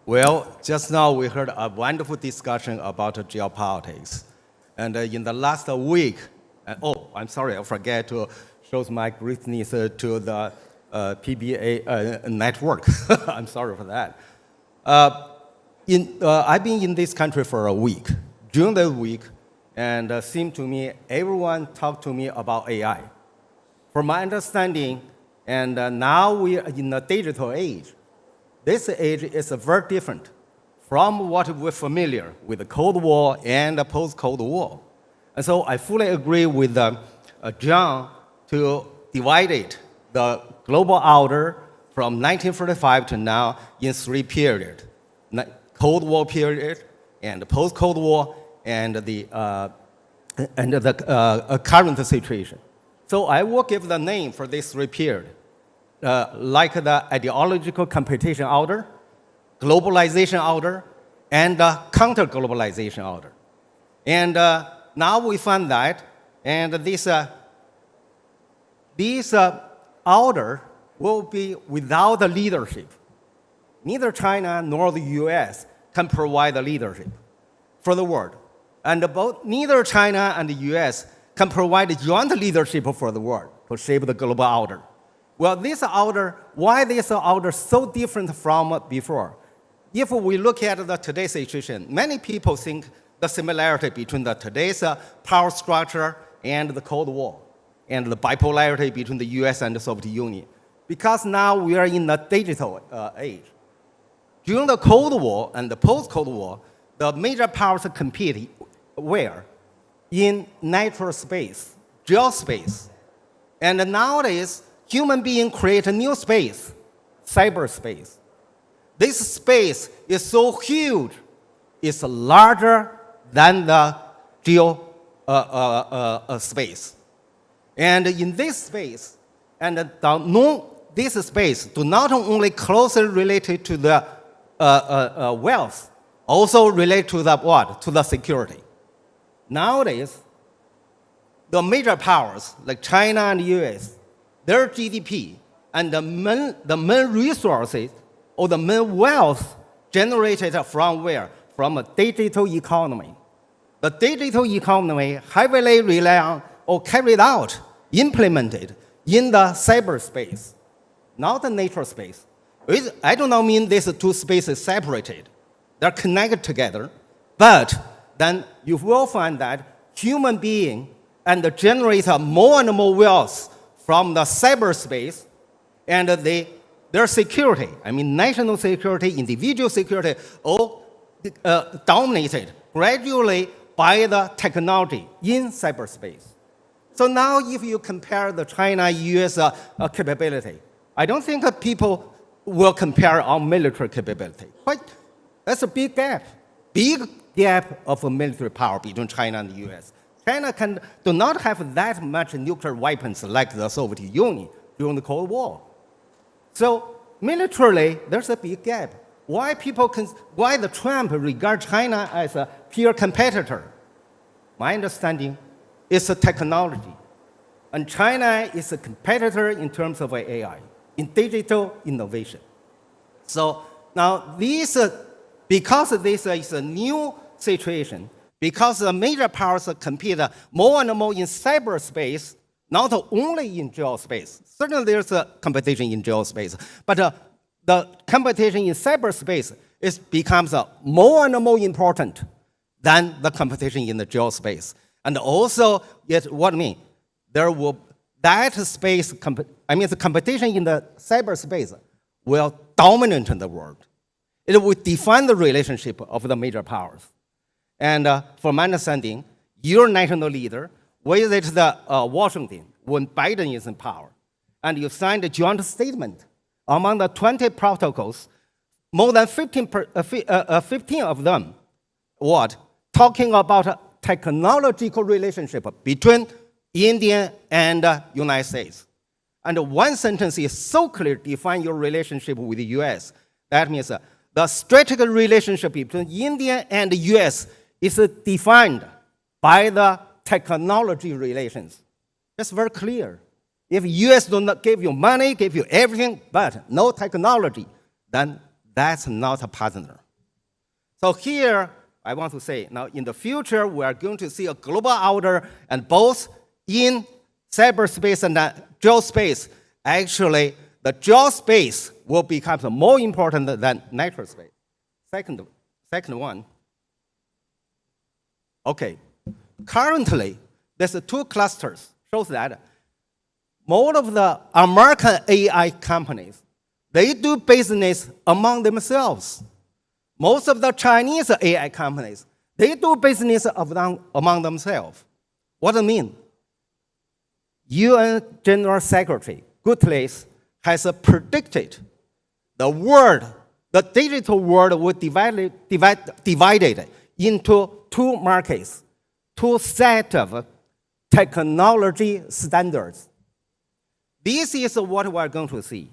Well, just now we heard a wonderful discussion about geopolitics. And in the last week, I'm sorry, I forget to show my greatness to the PBA network. I'm sorry for that. I've been in this country for a week. During the week, and it seemed to me everyone talked to me about AI. From my understanding, and now we are in a digital age. This age is very different from what we're familiar with the Cold War and the post-Cold War. And so I fully agree with John to divide it, the global order from 1945 to now in three periods. Cold War period, and the post-Cold War, and the current situation. So I will give the name for this three periods. Like the ideological competition order, globalization order, and counter-globalization order. And now we find that, and this order will be without the leadership. Neither China nor the US can provide the leadership for the world. And neither China and the US can provide joint leadership for the world to shape the global order. Well, this order, why this order is so different from before? If we look at today's situation, many people think the similarity between today's power structure and the Cold War, and the bipolarity between the US and the Soviet Union. Because now we are in a digital age. During the Cold War and the post-Cold War, the major powers compete where? In natural space, geospace. And nowadays, human beings create a new space, cyberspace. This space is so huge, it's larger than the space. And in this space, and this space do not only closely related to the wealth, also relate to the what? To the security. Nowadays, the major powers like China and the US, their GDP and the main resources or the main wealth generated from where? From a digital economy. The digital economy heavily rely on or carried out, implemented in the cyberspace, not the natural space. I do not mean these two spaces separated. They're connected together, but then you will find that human beings and generate more and more wealth from the cyberspace, and their security, I mean national security, individual security, all dominated gradually by the technology in cyberspace. So now if you compare the China-US capability, I don't think people will compare our military capability. But that's a big gap of military power between China and the US. China do not have that much nuclear weapons like the Soviet Union during the Cold War. So militarily, there's a big gap. Why the Trump regard China as a peer competitor? My understanding is the technology. And China is a competitor in terms of AI, in digital innovation. So now because this is a new situation, because the major powers compete more and more in cyberspace, not only in geospace. Certainly there's a competition in geospace, but the competition in cyberspace becomes more and more important than the competition in the geospace. And also, what I mean, the competition in the cyberspace will dominate the world. It will define the relationship of the major powers. And from my understanding, your national leader visited Washington when Biden is in power, and you signed a joint statement. Among the 20 protocols, more than 15 of them, talking about technological relationship between India and United States. And one sentence is so clear, define your relationship with the US. That means the strategic relationship between India and the US is defined by the technology relations. That's very clear. If US do not give you money, give you everything, but no technology, then That's not a partner. So here, I want to say, now in the future, we are going to see a global order, and both in cyberspace and geospace, actually, the geospace will become more important than natural space. Second one. Okay, currently, there's two clusters, shows that most of the American AI companies, they do business among themselves. Most of the Chinese AI companies, they do business among themselves. What do I mean? UN General Secretary Guterres has predicted the world, the digital world will divided into two markets, two sets of technology standards. This is what we're going to see.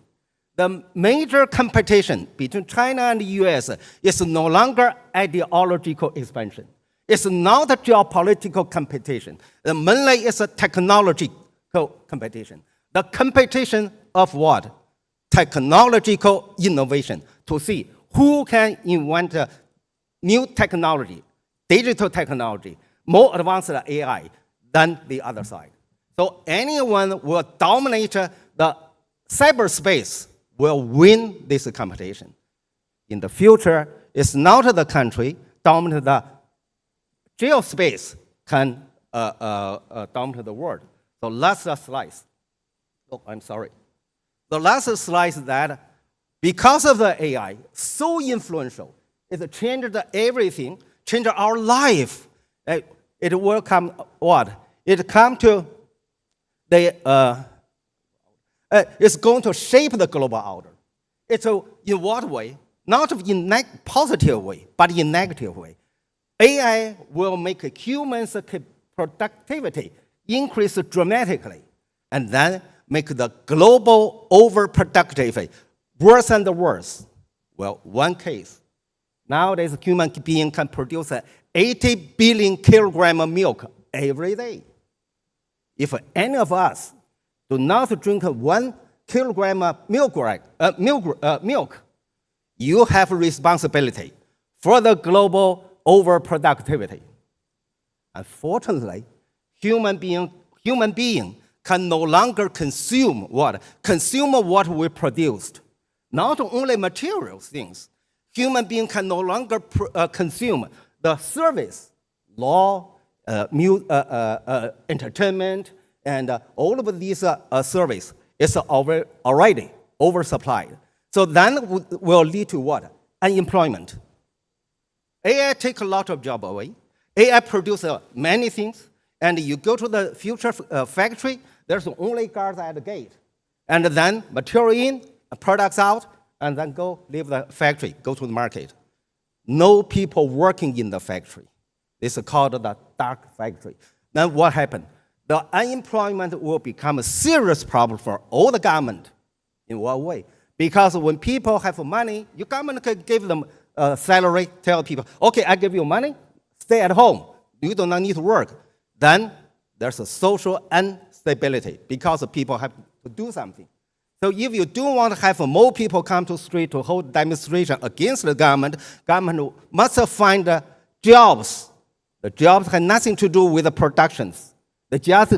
The major competition between China and the US is no longer ideological expansion. It's not a geopolitical competition. Mainly it's a technological competition. The competition of what? Technological innovation, to see who can invent new technology, digital technology, more advanced AI than the other side. So anyone will dominate the cyberspace will win this competition. In the future, it's not the country dominate the geospace can dominate the world. So last slide. Oh, I'm sorry. The last slide is that because of the AI, so influential, it changed everything, changed our life. It will come what? It come to the it's going to shape the global order. It's in what way? Not in positive way, but in negative way. AI will make humans' productivity increase dramatically, and then make the global overproductivity worse and worse. Well, one case. Nowadays, human being can produce 80 billion kilograms of milk every day. If any of us do not drink 1 kilogram of milk, you have responsibility for the global overproductivity. Unfortunately, human being can no longer consume what? Consume what we produced. Not only material things. Human being can no longer consume the service, law, entertainment, and all of these service is already oversupplied. So then will lead to what? Unemployment. AI take a lot of job away. AI produce many things, and you go to the future factory, there's only guards at the gate. And then material in, products out, and then go leave the factory, go to the market. No people working in the factory. This is called the dark factory. Then what happened? The unemployment will become a serious problem for all the government. In what way? Because when people have money, your government can give them a salary, tell people, okay, I give you money, stay at home. You do not need to work. Then there's a social instability because people have to do something. So if you do want to have more people come to the street to hold demonstration against the government must find jobs. The jobs have nothing to do with the productions. They just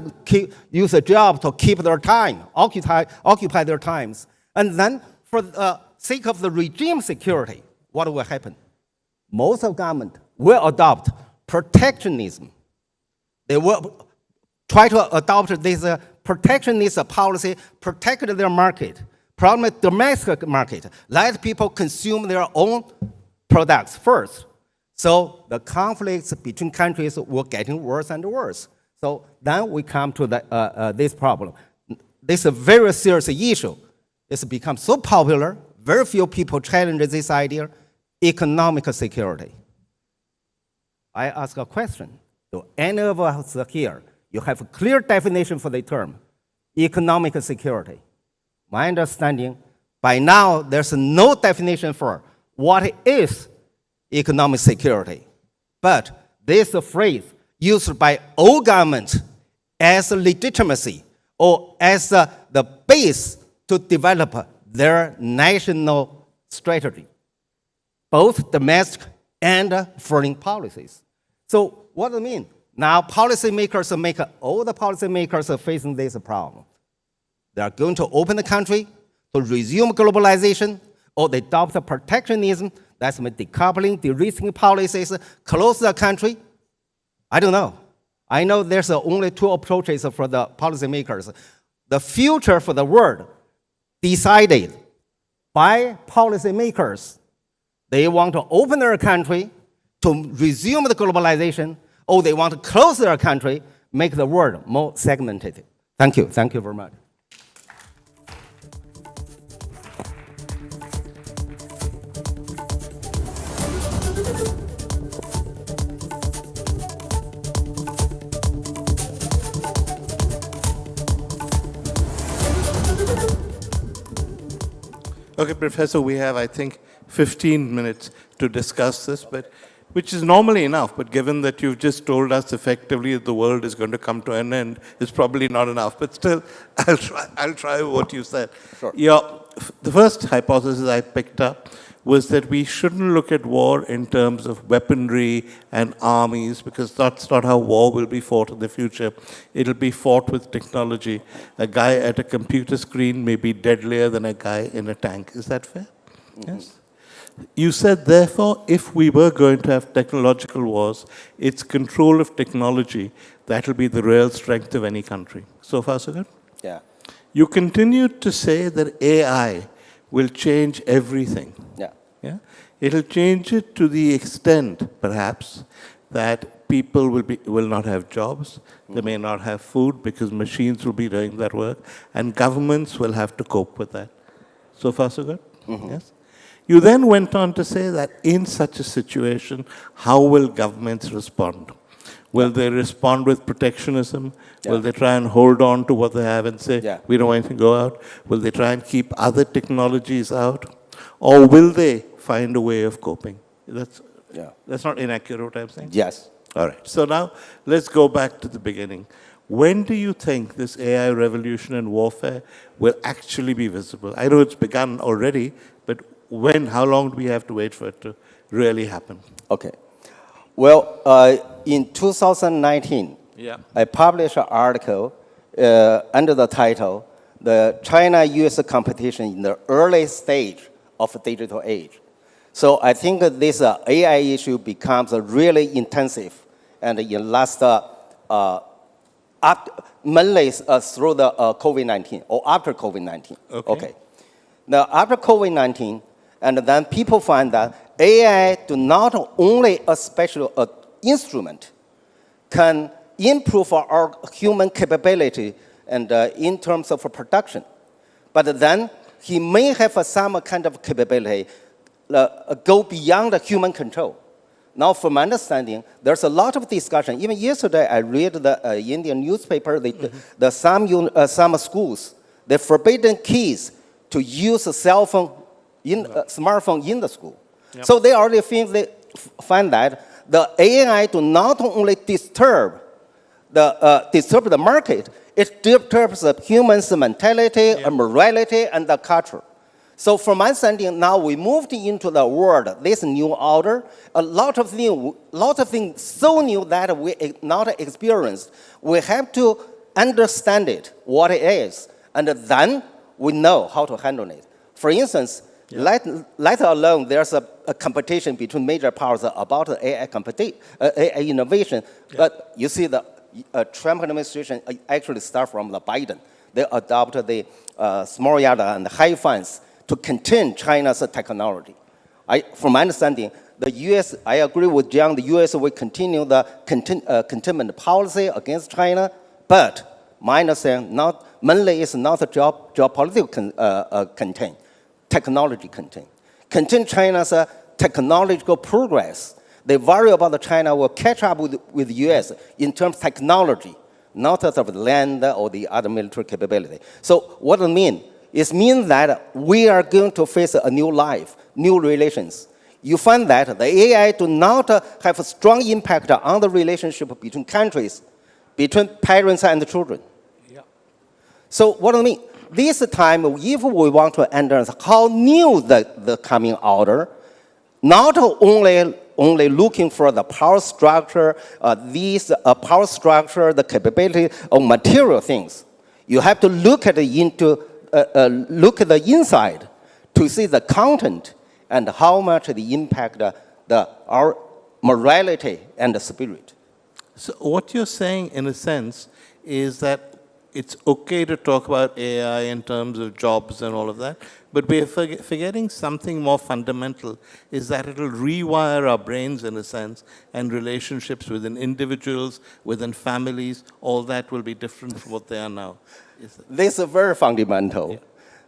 use a job to keep their time, occupy their times. And then for the sake of the regime security, what will happen? Most of government will adopt protectionism. They will try to adopt this protectionist policy, protect their market, problem domestic market, let people consume their own products first. So the conflicts between countries will getting worse and worse. So then we come to this problem. This is a very serious issue. It's become so popular, very few people challenge this idea, economic security. I ask a question. Do any of us here, you have a clear definition for the term, economic security? My understanding, by now, there's no definition for what is economic security. But this phrase used by all governments as legitimacy or as the base to develop their national strategy. both domestic and foreign policies. So what does it mean? Now policymakers all the policymakers are facing this problem. They are going to open the country to resume globalization, or they adopt protectionism, that's decoupling, de-risking policies, close the country. I don't know. I know there's only two approaches for the policymakers. The future for the world decided by policymakers. They want to open their country to resume the globalization, or they want to close their country, make the world more segmented. Thank you. Thank you very much. Okay, Professor, we have, I think, 15 minutes to discuss this, but which is normally enough, but given that you've just told us effectively that the world is going to come to an end, it's probably not enough. But still, I'll try what you said. Sure. The first hypothesis I picked up was that we shouldn't look at war in terms of weaponry and armies, because that's not how war will be fought in the future. It'll be fought with technology. A guy at a computer screen may be deadlier than a guy in a tank. Is that fair? Mm-hmm. Yes. You said, therefore, if we were going to have technological wars, it's control of technology that will be the real strength of any country. So far, so good? Yeah. You continued to say that AI will change everything. Yeah. Yeah? It'll change it to the extent, perhaps, that people will not have jobs, they may not have food because machines will be doing that work, and governments will have to cope with that. So far, so good? Mm-hmm. Yes? You then went on to say that in such a situation, how will governments respond? Will they respond with protectionism? Yeah. Will they try and hold on to what they have and say, we don't want anything to go out? Will they try and keep other technologies out? Or will they find a way of coping? That's not inaccurate what I'm saying? Yes. All right. So now let's go back to the beginning. When do you think this AI revolution and warfare will actually be visible? I know it's begun already, but when, how long do we have to wait for it to really happen? Okay. Well, in 2019, I published an article under the title, The China-US Competition in the Early Stage of Digital Age. So I think this AI issue becomes really intensive, and in last, mainly through the COVID-19, or after COVID-19. Okay. Now, after COVID-19, and then people find that AI do not only a special instrument can improve our human capability and in terms of production, but then he may have some kind of capability go beyond the human control. Now, from my understanding, there's a lot of discussion. Even yesterday, I read the Indian newspaper. Some schools, they forbidden kids to use a cell phone, smartphone in the school. Yep. So they already find that the AI do not only disturb the market, it disturbs the human's mentality, morality, and the culture. So from my understanding, now we moved into the world, this new order, a lot of things so new that we not experienced. We have to understand it, what it is, and then we know how to handle it. For instance, let alone there's a competition between major powers about the AI innovation. But you see the Trump administration actually start from the Biden. They adopted the small yada and high funds to contain China's technology. From my understanding, the U.S., I agree with John, the U.S. will continue the containment policy against China, but my understanding, mainly it's not a geopolitical contain, technology contain. Contain China's technological progress. They worry about China will catch up with the U.S. in terms of technology, not as of the land or the other military capability. So what does it mean? It means that we are going to face a new life, new relations. You find that the AI do not have a strong impact on the relationship between countries, between parents and children. Yeah. So what do I mean? This time, if we want to understand how new the coming order, not only looking for the power structure, power structure, the capability of material things. You have to look at the inside to see the content and how much it impact our morality and the spirit. So what you're saying, in a sense, is that it's okay to talk about AI in terms of jobs and all of that, but we're forgetting something more fundamental, is that it'll rewire our brains, in a sense, and relationships within individuals, within families, all that will be different from what they are now. This is very fundamental. Yeah.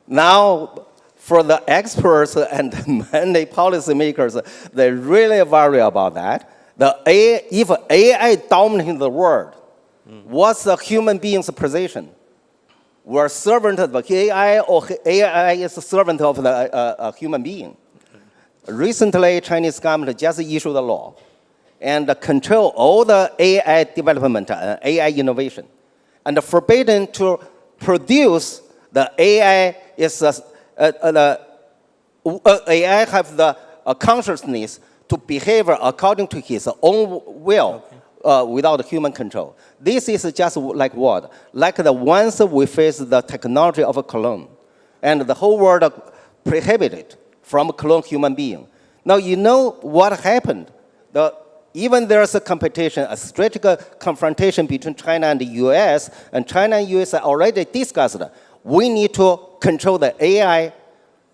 Now, for the experts and many policymakers, they really worry about that. If AI dominates the world, what's the human being's position? We're servant of the AI, or AI is a servant of the human being. Recently, Chinese government just issued a law and control all the AI development, AI innovation, and forbidden to produce the AI AI have the consciousness to behave according to his own will. Okay. Without human control. This is just like what? Like the ones we face the technology of a clone. And the whole world prohibited from clone human being. Now, you know what happened? Even there's a competition, a strategic confrontation between China and the US, and China and US already discussed, we need to control the AI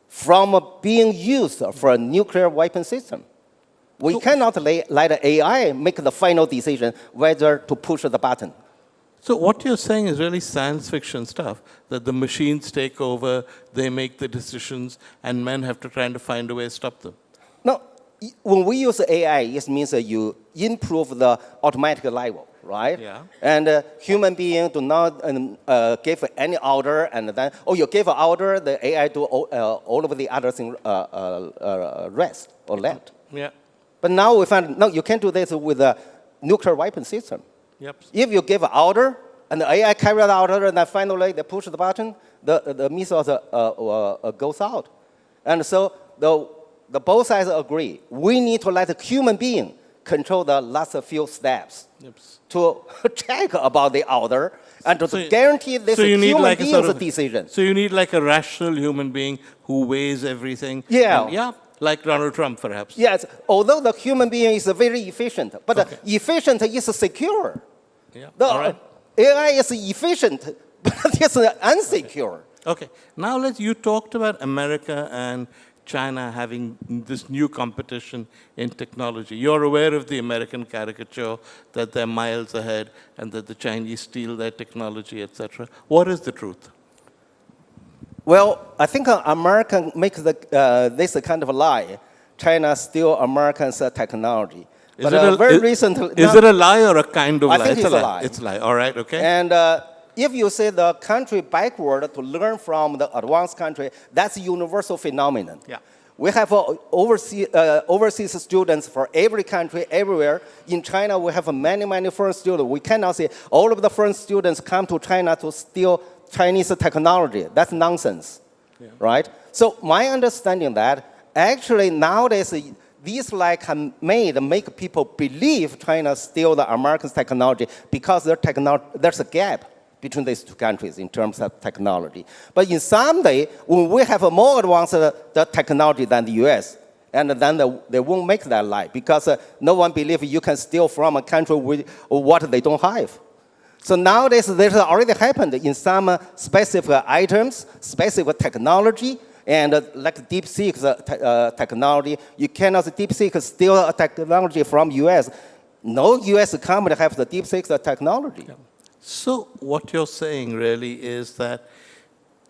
from being used for a nuclear weapon system. We cannot let the AI make the final decision whether to push the button. So what you're saying is really science fiction stuff, that the machines take over, they make the decisions, and men have to try to find a way to stop them. No, when we use AI, it means that you improve the automatic level, right? Yeah. And human beings do not give any order, and then, you give an order, the AI do all of the other things rest or left. Yeah. But now we find, no, you can't do this with a nuclear weapon system. Yep. If you give an order, and the AI carries the order, and then finally they push the button, the missile goes out. And so the both sides agree. We need to let the human being control the last few steps to check about the order and to guarantee this human being's decision. So you need like a rational human being who weighs everything. Yeah. Yeah. Like Donald Trump, perhaps. Yes, although the human being is very efficient, but efficient is secure. Yeah. The AI is efficient, but it's unsecure. Okay, now you talked about America and China having this new competition in technology. You're aware of the American caricature that they're miles ahead and that the Chinese steal their technology, etc. What is the truth? Well, I think America makes this kind of lie. China steals Americans' technology. Is it a lie or a kind of lie? I think it's a lie. It's a lie. All right, okay. And if you say the country backward to learn from the advanced country, that's a universal phenomenon. Yeah. We have overseas students for every country, everywhere. In China, we have many foreign students. We cannot say all of the foreign students come to China to steal Chinese technology. That's nonsense, right? So my understanding that actually nowadays these make people believe China steal the American technology because there's a gap between these two countries in terms of technology. But in some day, when we have a more advanced technology than the US, and then they won't make that lie because no one believes you can steal from a country with what they don't have. So nowadays, this already happened in some specific items, specific technology, and like DeepSeek technology. You cannot DeepSeek steal a technology from US. No US company has the DeepSeek technology. Yeah. So what you're saying really is that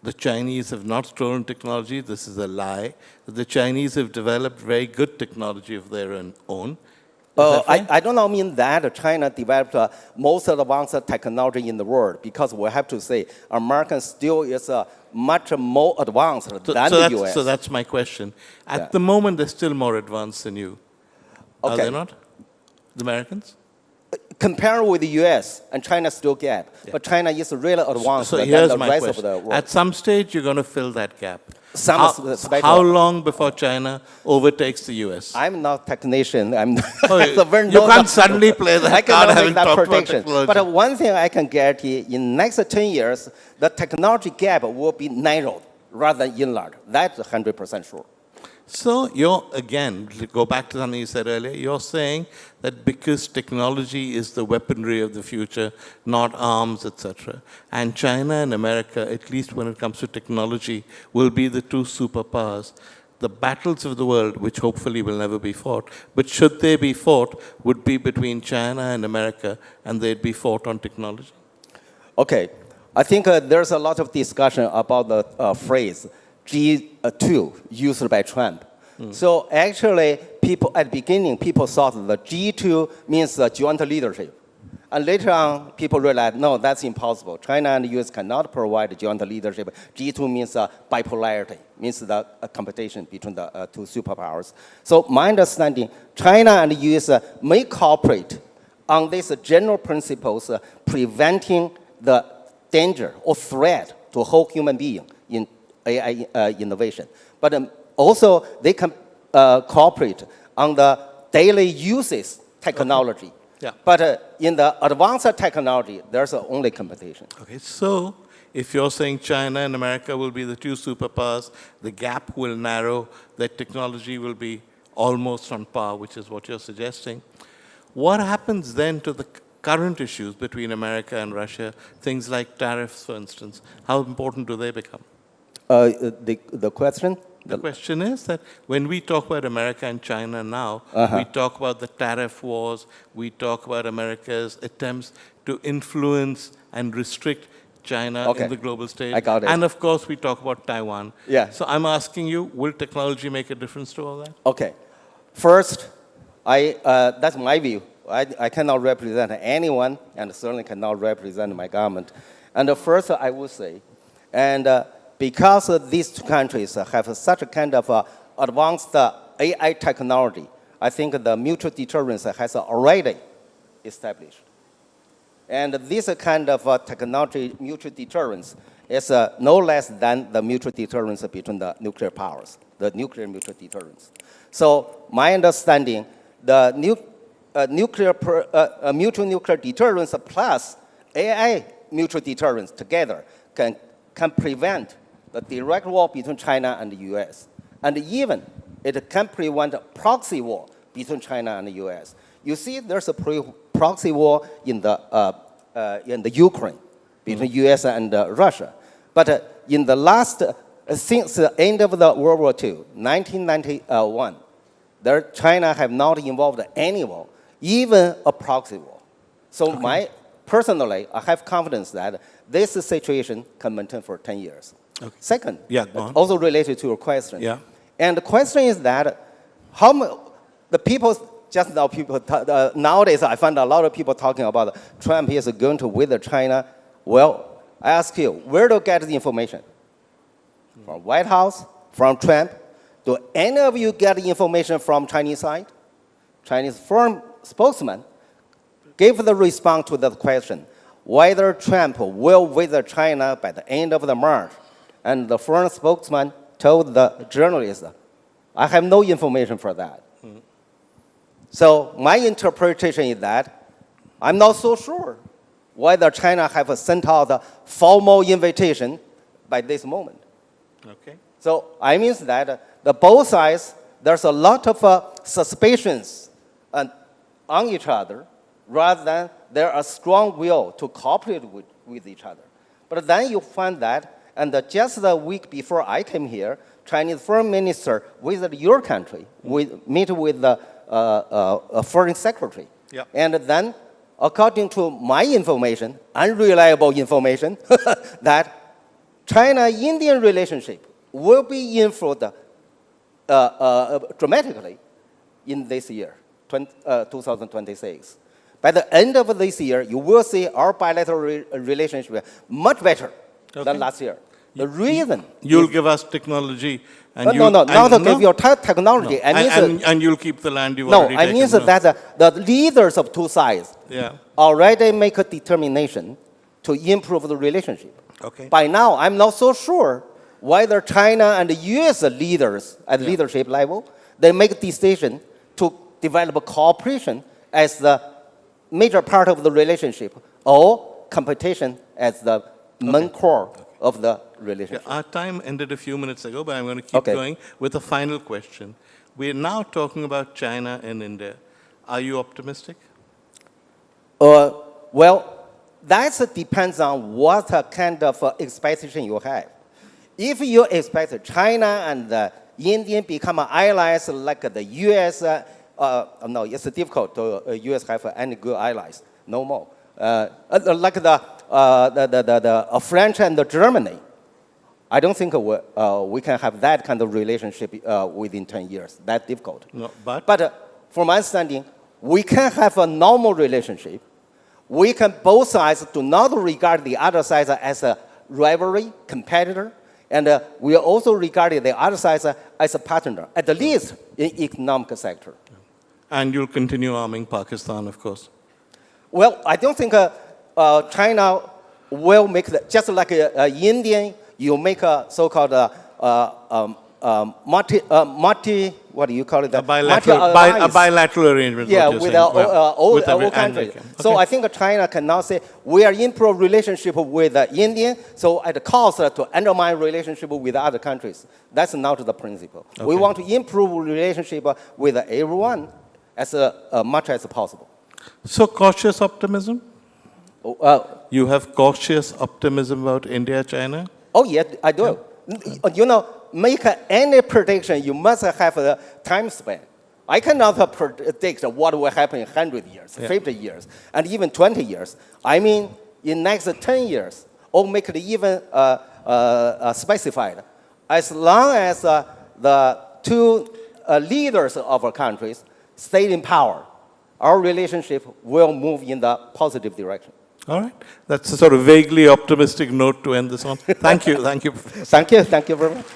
the Chinese have not stolen technology. This is a lie. The Chinese have developed very good technology of their own. I don't mean that China developed most advanced technology in the world, because we have to say American still is much more advanced than the US. So that's my question. At the moment, they're still more advanced than you. Are they not? The Americans? compared with the US, and China still gap. But China is really advanced So than here's the my rest question. of the world. At some stage, you're going to fill that gap. Special- How long before China overtakes the US? I'm not technician. I'm Oh, so very you no- can't suddenly play that I card cannot having make that talked about prediction. technology. But one thing I can guarantee, in next 10 years, the technology gap will be narrowed rather than enlarged. That's 100% sure. So you're, again, to go back to something you said earlier, you're saying that because technology is the weaponry of the future, not arms, etc., and China and America, at least when it comes to technology, will be the two superpowers. The battles of the world, which hopefully will never be fought, but should they be fought, would be between China and America, and they'd be fought on technology. Okay. I think there's a lot of discussion about the phrase G2 used by Trump. So actually, people at the beginning, people thought the G2 means joint leadership. And later on, people realized, no, that's impossible. China and the US cannot provide joint leadership. G2 means bipolarity, means the competition between the two superpowers. So my understanding, China and the US may cooperate on these general principles, preventing the danger or threat to a whole human being in AI innovation. But also, they can cooperate on the daily uses technology. Okay. Yeah. But in the advanced technology, there's only competition. Okay, so if you're saying China and America will be the two superpowers, the gap will narrow, that technology will be almost on par, which is what you're suggesting. What happens then to the current issues between America and Russia, things like tariffs, for instance? How important do they become? The question? The question is that when we talk about America and China now, we talk about the tariff wars, we talk about America's attempts to influence and restrict China in the global stage. I got it. And of course, we talk about Taiwan. Yeah. So I'm asking you, will technology make a difference to all that? Okay. First, that's my view. I cannot represent anyone, and certainly cannot represent my government. And first, I would say, and because these two countries have such a kind of advanced AI technology, I think the mutual deterrence has already established. And this kind of technology mutual deterrence is no less than the mutual deterrence between the nuclear powers, the nuclear mutual deterrence. So my understanding, the mutual nuclear deterrence plus AI mutual deterrence together can prevent the direct war between China and the US. And even it can prevent a proxy war between China and the US. You see, there's a proxy war in the Ukraine between US and Russia. But in the last, since the end of the World War II, 1991, China have not involved any war, even a proxy war. So personally, I have confidence that this situation can maintain for 10 years. Okay. Second, go on. also related to your question. Yeah. And the question is that the people, just now nowadays I find a lot of people talking about Trump is going to visit China. Well, I ask you, where do you get the information? From White House, from Trump? Do any of you get information from Chinese side? Chinese foreign spokesman gave the response to that question, whether Trump will visit China by the end of the March. And the foreign spokesman told the journalist, I have no information for that. So my interpretation is that I'm not so sure whether China have sent out a formal invitation by this moment. Okay. So I mean that the both sides, there's a lot of suspicions on each other, rather than there are strong will to cooperate with each other. But then you find that, and just the week before I came here, Chinese foreign minister visited your country, meet with the foreign secretary. Yep. And then, according to my information, unreliable information, that China-Indian relationship will be influenced dramatically in this year, 2026. By the end of this year, you will see our bilateral relationship much better than last year. The reason. You'll give us technology, and No, not to give you technology. No. I mean, And you'll keep the land you've no, already I taken. mean that the leaders of two sides Yeah. already make a determination to improve the relationship. Okay. By now, I'm not so sure whether China and the U.S. leaders at leadership level, they make a decision to develop a cooperation as the major part of the relationship or competition as the main core of the relationship. Our time ended a few minutes ago, but I'm going to keep going with a final question. We're now talking about China and India. Are you optimistic? Well, that depends on what kind of expectation you have. If you expect China and India become allies like the U.S., no, it's difficult to U.S. have any good allies, no more. Like the French and the Germany, I don't think we can have that kind of relationship within 10 years. That's difficult. No, but from my understanding, we can have a normal relationship. We can both sides do not regard the other side as a rivalry, competitor, and we also regard the other side as a partner, at least in economic sector. And you'll continue arming Pakistan, of course. Well, I don't think China will make that. Just like Indian, you make a so-called what do you call it? A bilateral arrangement. Yeah, what you're with saying. all countries. Okay. So I think China can now say, we are in pro relationship with India, so at the cost to undermine relationship with other countries. That's not the principle. Okay. We want to improve relationship with everyone as much as possible. So cautious optimism? You have cautious optimism about India, China? Oh, yeah, I do. Yeah. You know, make any prediction, you must have a time span. I cannot predict what will happen in 100 years, 50 years, and even 20 years. I mean, in next 10 years, or make it even specified. As long as the two leaders of our countries stay in power, our relationship will move in the positive direction. All right. That's a sort of vaguely optimistic note to end this on. Thank you. Thank you. Thank you very much.